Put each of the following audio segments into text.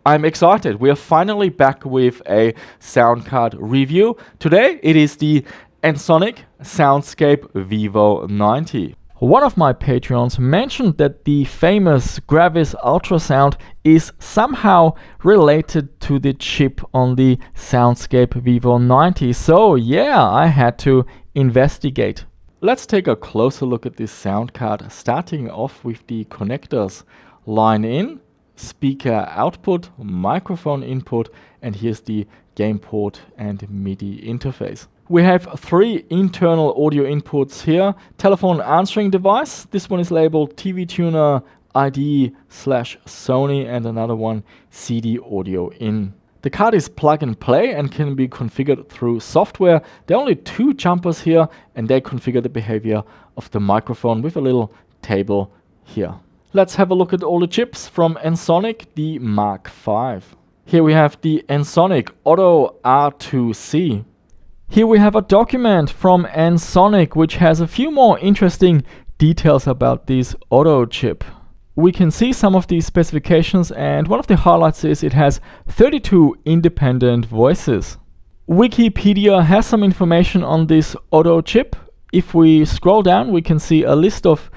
I'm excited. We are finally back with a sound card review. Today it is the Ensoniq Soundscape VIVO 90. One of my Patreons mentioned that the famous Gravis Ultrasound is somehow related to the chip on the Soundscape VIVO 90. So yeah, I had to investigate. Let's take a closer look at this sound card, starting off with the connectors. Line in, speaker output, microphone input, and here's the gain port and MIDI interface. We have three internal audio inputs here. Telephone answering device, this one is labeled TV tuner ID/Sony, and another one CD audio in. The card is plug and play and can be configured through software. There are only two jumpers here and they configure the behavior of the microphone with a little table here. Let's have a look at all the chips from Ensoniq, the Mark V. Here we have the Ensoniq Auto R2C. Here we have a document from Ensoniq which has a few more interesting details about this auto chip. We can see some of these specifications, and one of the highlights is it has 32 independent voices. Wikipedia has some information on this auto chip. If we scroll down, we can see a list of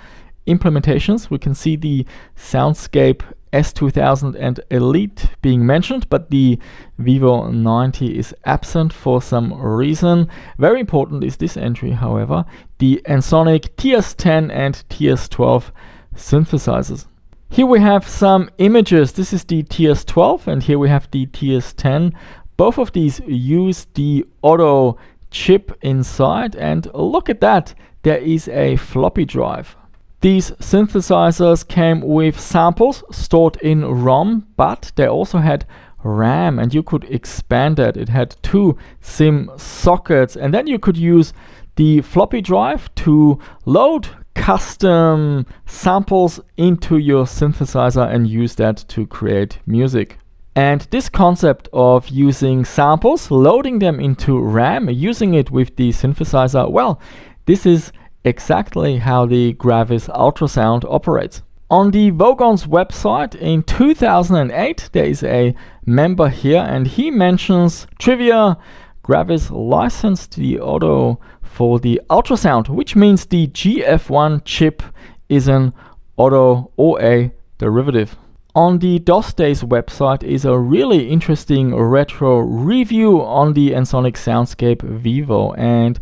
implementations. We can see the Soundscape S2000 and Elite being mentioned, but the VIVO 90 is absent for some reason. Very important is this entry, however, the Ensoniq TS10 and TS12 synthesizers. Here we have some images. This is the TS12 and here we have the TS10. Both of these use the auto chip inside, and look at that, there is a floppy drive. These synthesizers came with samples stored in ROM, but they also had RAM and you could expand that. It had two SIM sockets, and then you could use the floppy drive to load custom samples into your synthesizer and use that to create music. And this concept of using samples, loading them into RAM, using it with the synthesizer, well, this is exactly how the Gravis Ultrasound operates. On the Vogon's website in 2008, there is a member here and he mentions trivia. Gravis licensed the auto for the ultrasound, which means the GF1 chip is an auto or a derivative. On the DOS Days website is a really interesting retro review on the Ensoniq Soundscape VIVO, and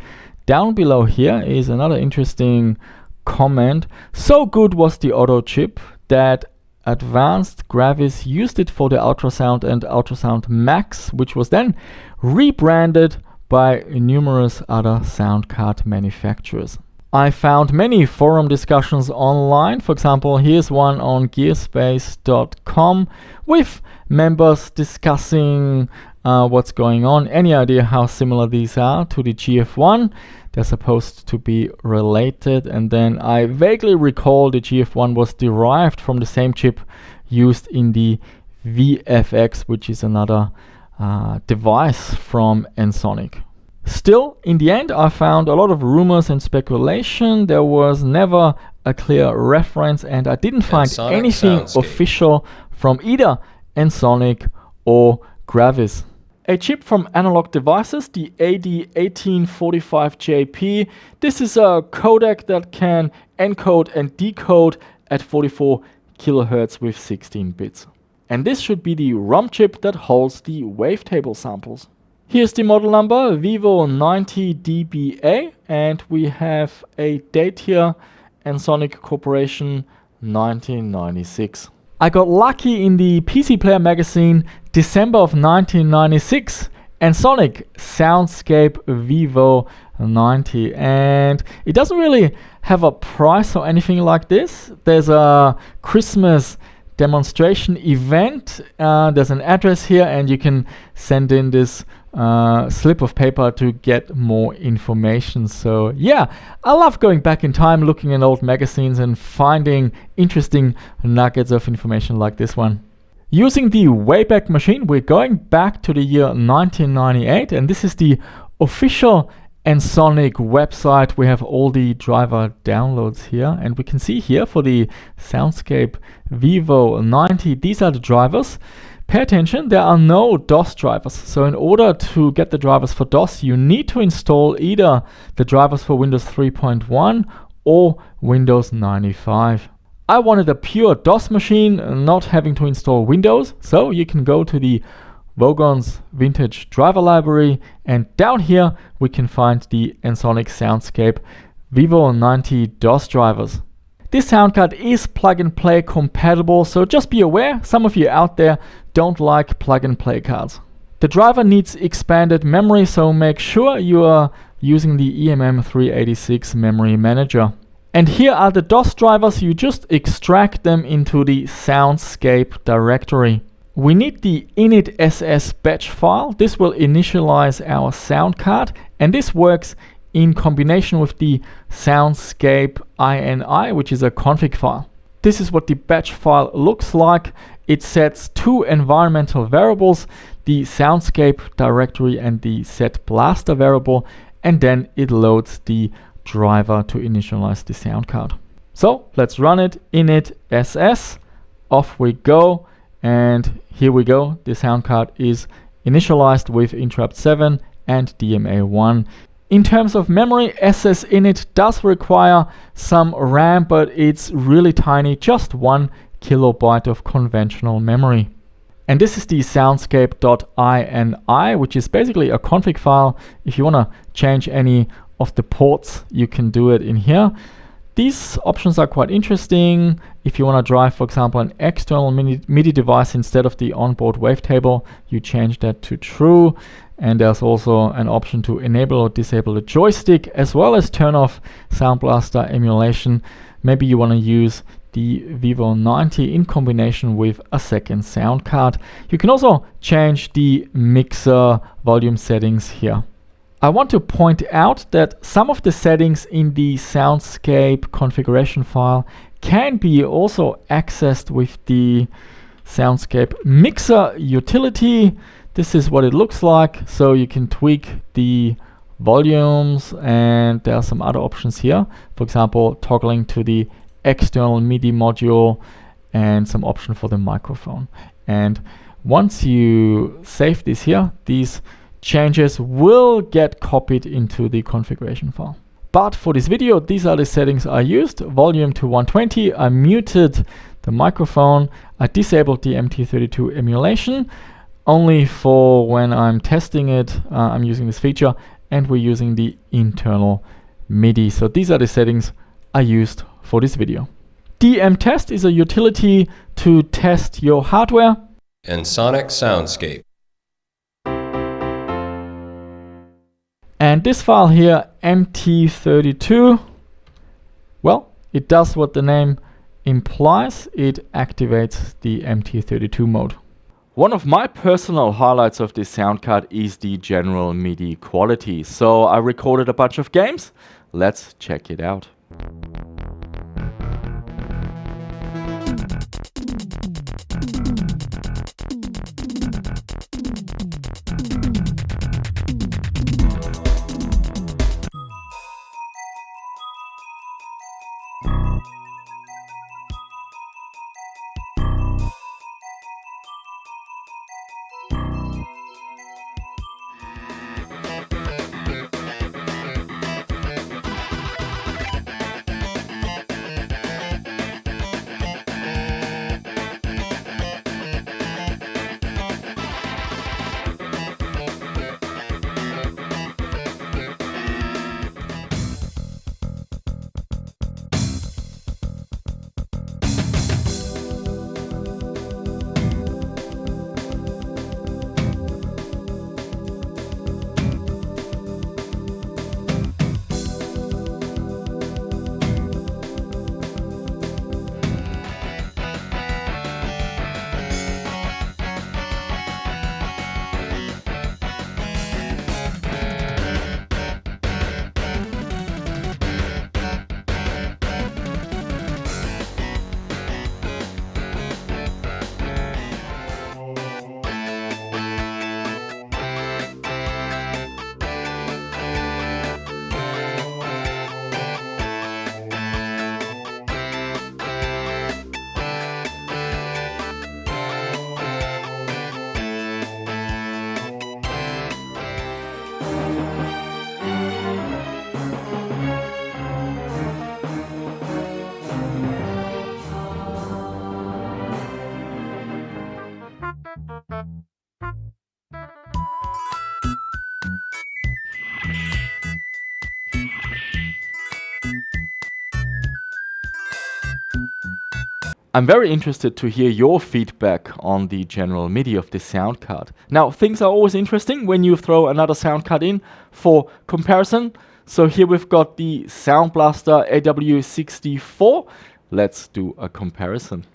down below here is another interesting comment. So good was the auto chip that Advanced Gravis used it for the Ultrasound and Ultrasound Max, which was then rebranded by numerous other sound card manufacturers. I found many forum discussions online. For example, here's one on gearspace.com with members discussing what's going on. Any idea how similar these are to the GF1? They're supposed to be related, and then I vaguely recall the GF1 was derived from the same chip used in the VFX, which is another device from Ensoniq. Still, in the end, I found a lot of rumors and speculation. There was never a clear reference, and I didn't find Ensoniq anything Soundscape official from either Ensoniq or Gravis. A chip from Analog Devices, the AD1845JP. This is a codec that can encode and decode at 44 kHz with 16 bits. And this should be the ROM chip that holds the wavetable samples. Here's the model number, VIVO 90DBA, and we have a date here, Ensoniq Corporation 1996. I got lucky in the PC Player magazine, December of 1996, Ensoniq Soundscape VIVO 90, and it doesn't really have a price or anything like this. There's a Christmas demonstration event. There's an address here and you can send in this slip of paper to get more information. So yeah, I love going back in time, looking at old magazines and finding interesting nuggets of information like this one. Using the Wayback Machine, we're going back to the year 1998, and this is the official Ensoniq website. We have all the driver downloads here, and we can see here for the Soundscape VIVO 90, these are the drivers. Pay attention, there are no DOS drivers. So in order to get the drivers for DOS, you need to install either the drivers for Windows 3.1 or Windows 95. I wanted a pure DOS machine, not having to install Windows, so you can go to the Vogon's Vintage Driver Library, and down here we can find the Ensoniq Soundscape VIVO 90 DOS drivers. This sound card is plug-and-play compatible, so just be aware, some of you out there don't like plug-and-play cards. The driver needs expanded memory, so make sure you are using the EMM386 memory manager. And here are the DOS drivers. You just extract them into the Soundscape directory. We need the init.ss batch file. This will initialize our sound card, and this works in combination with the Soundscape ini, which is a config file. This is what the batch file looks like. It sets two environmental variables, the Soundscape directory and the set blaster variable, and then it loads the driver to initialize the sound card. So let's run it, init.ss, off we go, and here we go. The sound card is initialized with interrupt 7 and DMA1. In terms of memory, SS init does require some RAM, but it's really tiny, just 1 kilobyte of conventional memory. And this is the soundscape.ini, which is basically a config file. If you want to change any of the ports, you can do it in here. These options are quite interesting. If you want to drive, for example, an external MIDI device instead of the onboard wavetable, you change that to true. And there's also an option to enable or disable the joystick, as well as turn off Sound Blaster emulation. Maybe you want to use the VIVO 90 in combination with a second sound card. You can also change the mixer volume settings here. I want to point out that some of the settings in the Soundscape configuration file can be also accessed with the Soundscape mixer utility. This is what it looks like. So you can tweak the volumes, and there are some other options here. For example, toggling to the external MIDI module and some option for the microphone. And once you save this here, these changes will get copied into the configuration file. But for this video, these are the settings I used. Volume to 120, I muted the microphone, I disabled the MT32 emulation, only for when I'm testing it, I'm using this feature, and we're using the internal MIDI. So these are the settings I used for this video. DM Test is a utility to test your hardware. Ensoniq Soundscape. And this file here, MT32, well, it does what the name implies. It activates the MT32 mode. One of my personal highlights of this sound card is the general MIDI quality. So I recorded a bunch of games. Let's check it out. I'm very interested to hear your feedback on the general MIDI of this sound card. Now, things are always interesting when you throw another sound card in for comparison. So here we've got the Sound Blaster AW64. Let's do a comparison.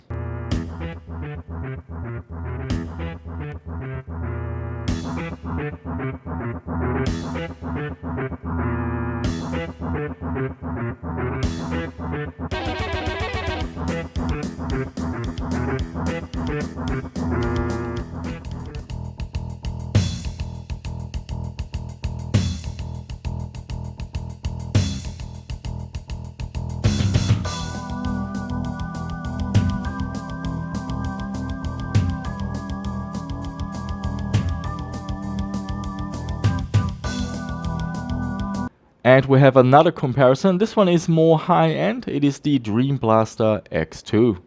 And we have another comparison. This one is more high-end. It is the Dream Blaster X2.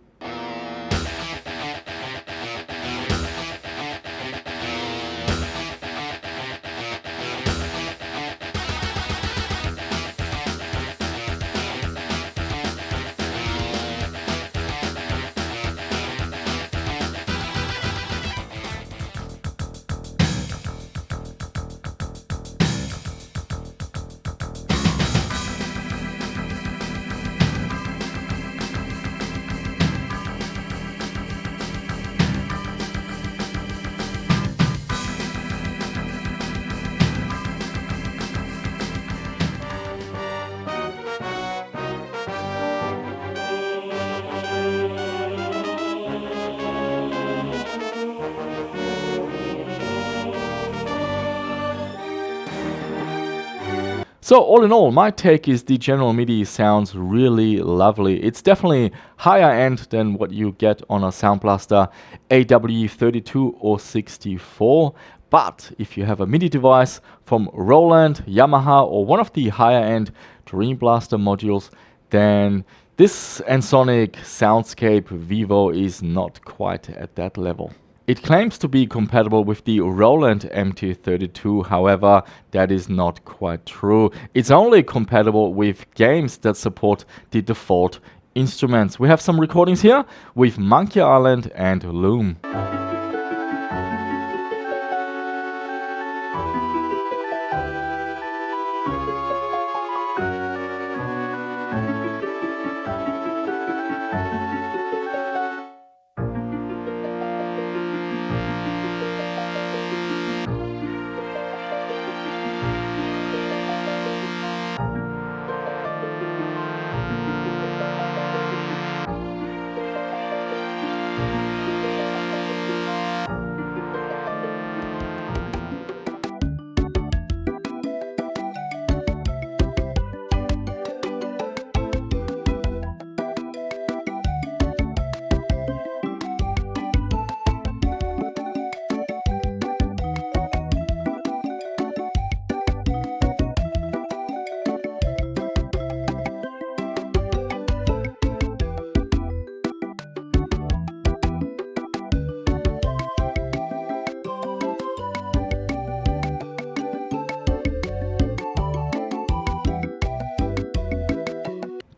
So all in all, my take is the general MIDI sounds really lovely. It's definitely higher end than what you get on a Sound Blaster AW32 or 64. But if you have a MIDI device from Roland, Yamaha, or one of the higher end Dream Blaster modules, then this Ensoniq Soundscape VIVO is not quite at that level. It claims to be compatible with the Roland MT32, however, that is not quite true. It's only compatible with games that support the default instruments. We have some recordings here with Monkey Island and Loom.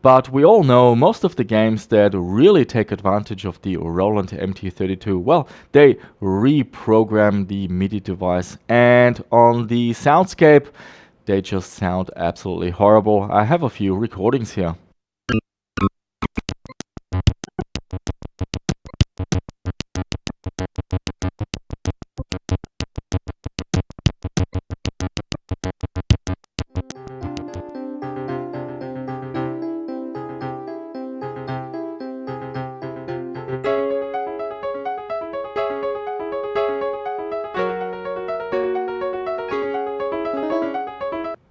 But we all know most of the games that really take advantage of the Roland MT32, well, they reprogram the MIDI device, and on the Soundscape, they just sound absolutely horrible. I have a few recordings here.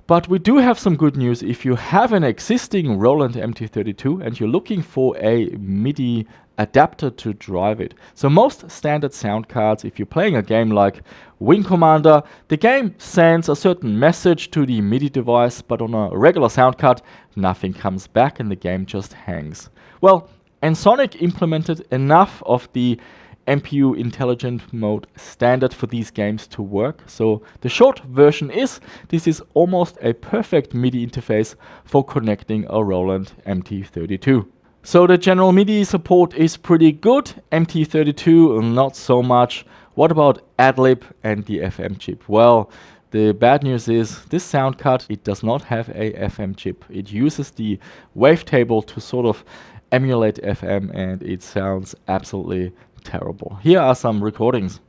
But we do have some good news. If you have an existing Roland MT32 and you're looking for a MIDI adapter to drive it. So most standard sound cards, if you're playing a game like Wing Commander, the game sends a certain message to the MIDI device, but on a regular sound card, nothing comes back and the game just hangs. Well, Ensoniq implemented enough of the MPU intelligent mode standard for these games to work. So the short version is, this is almost a perfect MIDI interface for connecting a Roland MT32. So the general MIDI support is pretty good, MT32 not so much. What about Lib and the FM chip? Well, the bad news is this sound card, it does not have a FM chip. It uses the wavetable to sort of emulate FM, and it sounds absolutely terrible. Here are some recordings.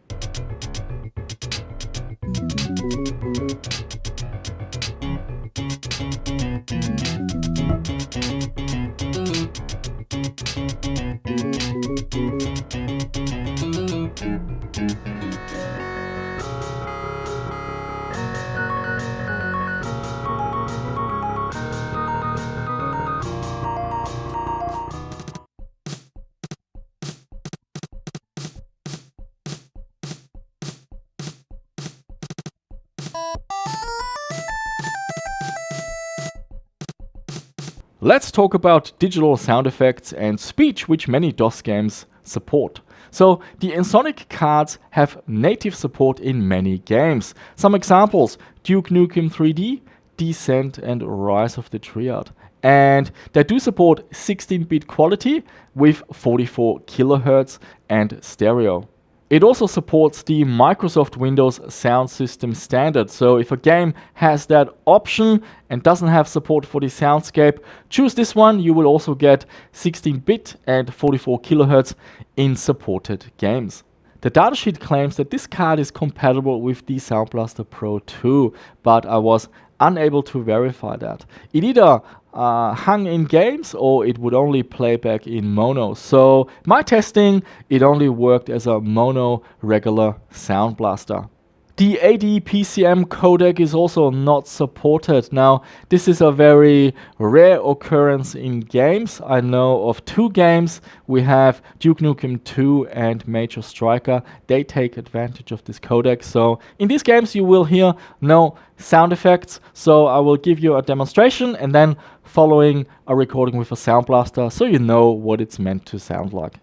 Let's talk about digital sound effects and speech, which many DOS games support. So the Ensoniq cards have native support in many games. Some examples: Duke Nukem 3D, Descent and Rise of the Triad. And they do support 16-bit quality with 44 kHz and stereo. It also supports the Microsoft Windows sound system standard. So if a game has that option and doesn't have support for the Soundscape, choose this one. You will also get 16-bit and 44 kHz in supported games. The datasheet claims that this card is compatible with the Sound Blaster Pro 2, but I was unable to verify that. It either hung in games or it would only play back in mono. So my testing, it only worked as a mono regular Sound Blaster. The AD-PCM codec is also not supported. Now, this is a very rare occurrence in games. I know of 2 games. We have Duke Nukem 2 and Major Striker. They take advantage of this codec. So in these games, you will hear no sound effects. So I will give you a demonstration and then following a recording with a Sound Blaster so you know what it's meant to sound like.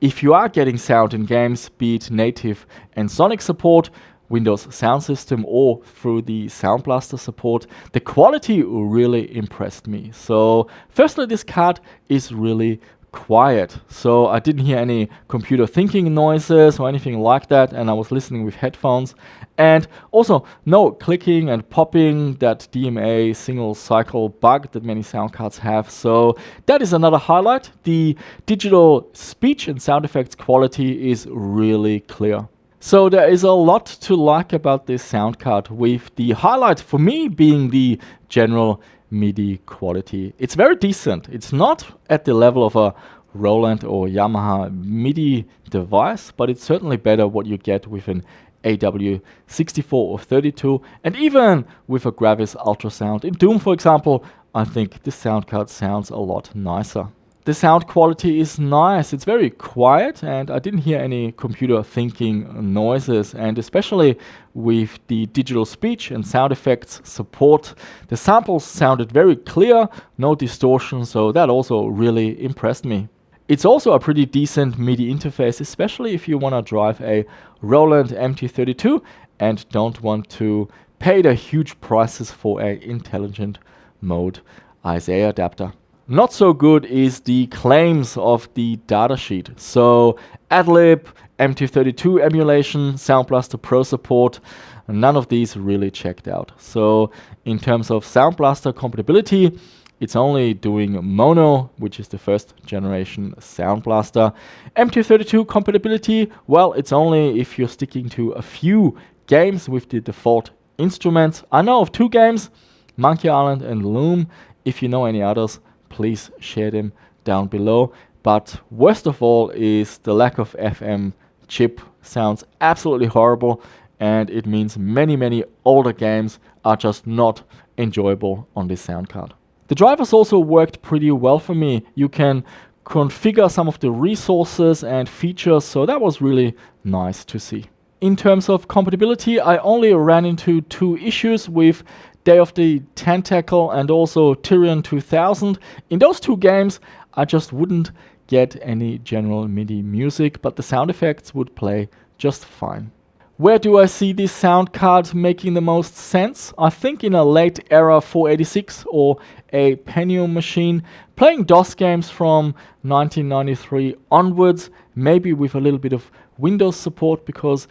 If you are getting sound in games, be it native Ensoniq support, Windows Sound System, or through the Sound Blaster support, the quality really impressed me. So firstly, this card is really quiet. So I didn't hear any computer thinking noises or anything like that, and I was listening with headphones. And also no clicking and popping, that DMA single cycle bug that many sound cards have. So that is another highlight. The digital speech and sound effects quality is really clear. So there is a lot to like about this sound card, with the highlight for me being the general MIDI quality. It's very decent. It's not at the level of a Roland or Yamaha MIDI device, but it's certainly better what you get with an AW64 or 32, and even with a Gravis Ultrasound. In Doom, for example, I think this sound card sounds a lot nicer. The sound quality is nice. It's very quiet, and I didn't hear any computer thinking noises. And especially with the digital speech and sound effects support, the samples sounded very clear, no distortion, so that also really impressed me. It's also a pretty decent MIDI interface, especially if you want to drive a Roland MT32 and don't want to pay the huge prices for an intelligent mode ISA adapter. Not so good is the claims of the datasheet. So Adlib, MT32 emulation, Sound Blaster Pro support, none of these really checked out. So in terms of Sound Blaster compatibility, it's only doing mono, which is the first generation Sound Blaster. MT32 compatibility, well, it's only if you're sticking to a few games with the default instruments. I know of 2 games, Monkey Island and Loom. If you know any others, please share them down below. But worst of all is the lack of FM chip. Sounds absolutely horrible, and it means many older games are just not enjoyable on this sound card. The drivers also worked pretty well for me. You can configure some of the resources and features, so that was really nice to see. In terms of compatibility, I only ran into 2 issues with Day of the Tentacle and also Tyrion 2000. In those 2 games, I just wouldn't get any general MIDI music, but the sound effects would play just fine. Where do I see this sound card making the most sense? I think in a late era 486 or a Pentium machine, playing DOS games from 1993 onwards, maybe with a little bit of Windows support, because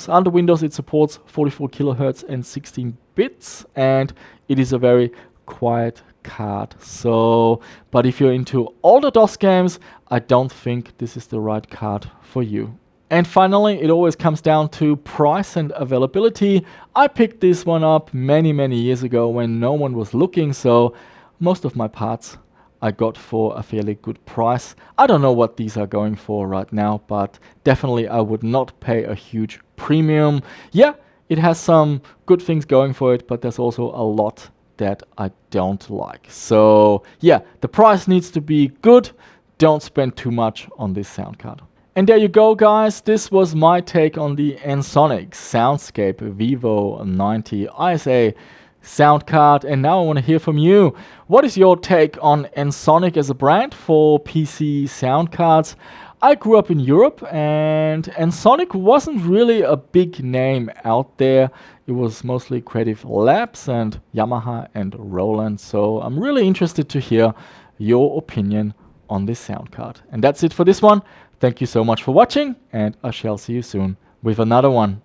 under Windows it supports 44 kilohertz and 16 bits, and it is a very quiet card. So, but if you're into older DOS games, I don't think this is the right card for you. And finally, it always comes down to price and availability. I picked this one up many years ago when no one was looking, so most of my parts I got for a fairly good price. I don't know what these are going for right now, but definitely I would not pay a huge premium. Yeah, it has some good things going for it, but there's also a lot that I don't like. So yeah, the price needs to be good. Don't spend too much on this sound card. And there you go, guys. This was my take on the Ensoniq Soundscape VIVO 90 ISA sound card. And now I want to hear from you. What is your take on Ensoniq as a brand for PC sound cards? I grew up in Europe, and Ensoniq wasn't really a big name out there. It was mostly Creative Labs and Yamaha and Roland. So I'm really interested to hear your opinion on this sound card. And that's it for this one. Thank you so much for watching, and I shall see you soon with another one.